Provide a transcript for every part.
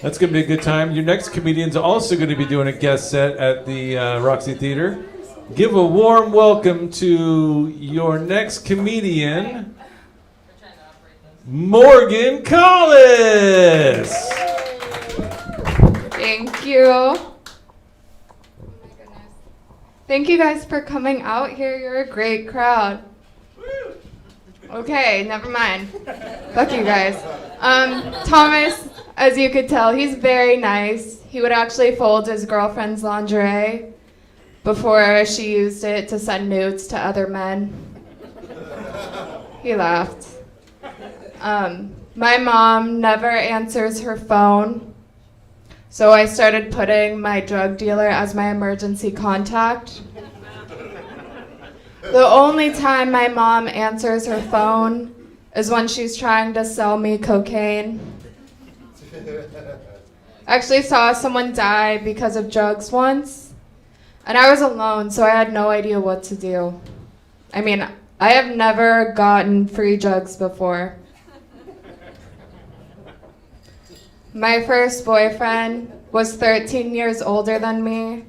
That's going to be a good time. Your next comedian's also going to be doing a guest set at the Roxy Theater. Give a warm welcome to your next comedian, Morgan Collis. Thank you. Oh my goodness. Thank you guys for coming out here. You're a great crowd. Okay, never mind. Fuck you guys. Thomas, as you could tell, he's very nice. He would actually fold his girlfriend's lingerie before she used it to send nudes to other men. He laughed. My mom never answers her phone, so I started putting my drug dealer as my emergency contact. The only time my mom answers her phone is when she's trying to sell me cocaine. I actually saw someone die because of drugs once, and I was alone, so I had no idea what to do. I mean, I have never gotten free drugs before. My first boyfriend was 13 years older than me,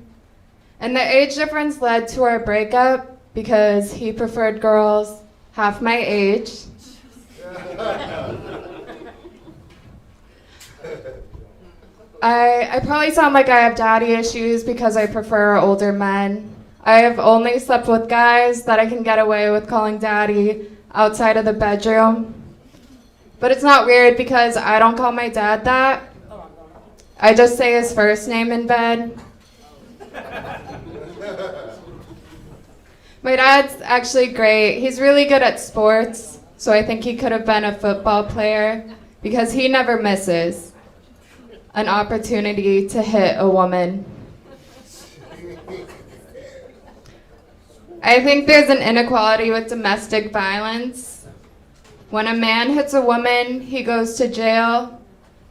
and the age difference led to our breakup because he preferred girls half my age. I probably sound like I have daddy issues because I prefer older men. I have only slept with guys that I can get away with calling daddy outside of the bedroom. But it's not weird because I don't call my dad that. I just say his first name in bed. My dad's actually great. He's really good at sports, so I think he could have been a football player because he never misses an opportunity to hit a woman. I think there's an inequality with domestic violence. When a man hits a woman, he goes to jail,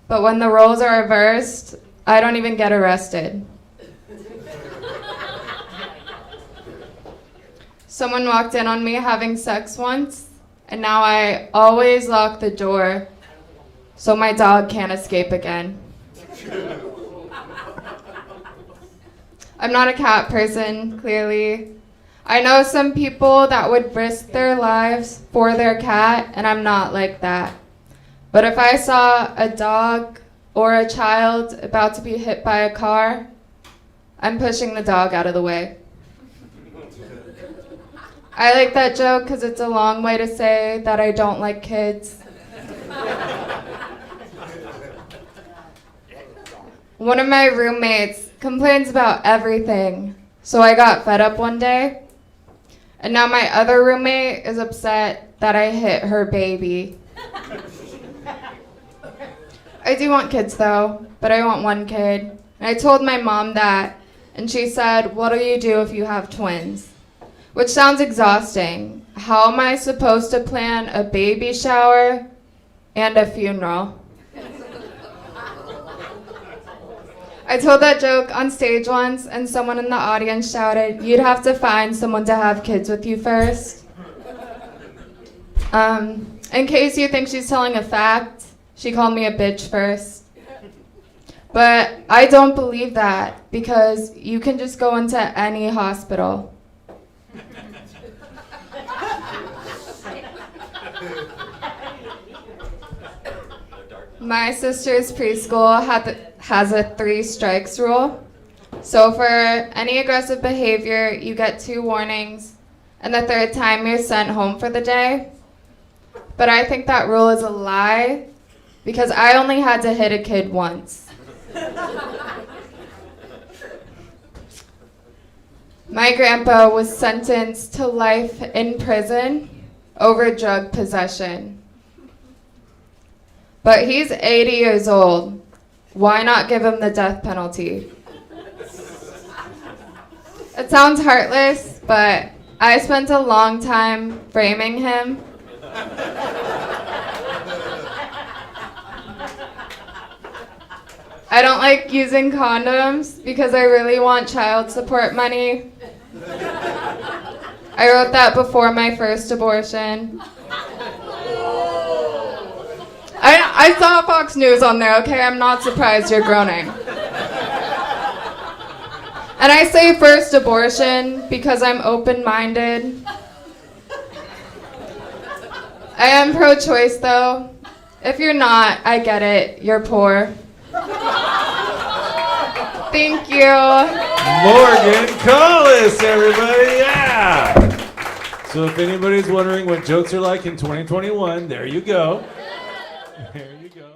but when the roles are reversed, I don't even get arrested. Someone walked in on me having sex once, and now I always lock the door so my dog can't escape again. I'm not a cat person, clearly. I know some people that would risk their lives for their cat, and I'm not like that. But if I saw a dog or a child about to be hit by a car, I'm pushing the dog out of the way. I like that joke because it's a long way to say that I don't like kids. One of my roommates complains about everything, so I got fed up one day. And now my other roommate is upset that I hit her baby. I do want kids though, but I want one kid. And I told my mom that, and she said, "What'll you do if you have twins?" Which sounds exhausting. How am I supposed to plan a baby shower and a funeral? I told that joke on stage once, and someone in the audience shouted, "You'd have to find someone to have kids with you first." In case you think she's telling a fact, she called me a bitch first. But I don't believe that, because you can just go into any hospital. My sister's preschool has a 3 strikes rule. So for any aggressive behavior, you get 2 warnings, and the 3rd time you're sent home for the day. But I think that rule is a lie, because I only had to hit a kid once. My grandpa was sentenced to life in prison over drug possession. But he's 80 years old. Why not give him the death penalty? It sounds heartless, but I spent a long time framing him. I don't like using condoms because I really want child support money. I wrote that before my first abortion. I I saw Fox News on there, okay? I'm not surprised you're groaning. And I say first abortion because I'm open-minded. I am pro-choice, though. If you're not, I get it. You're poor. Thank you. Morgan Collis, everybody, yeah! So if anybody's wondering what jokes are like in 2021, there you go. There you go.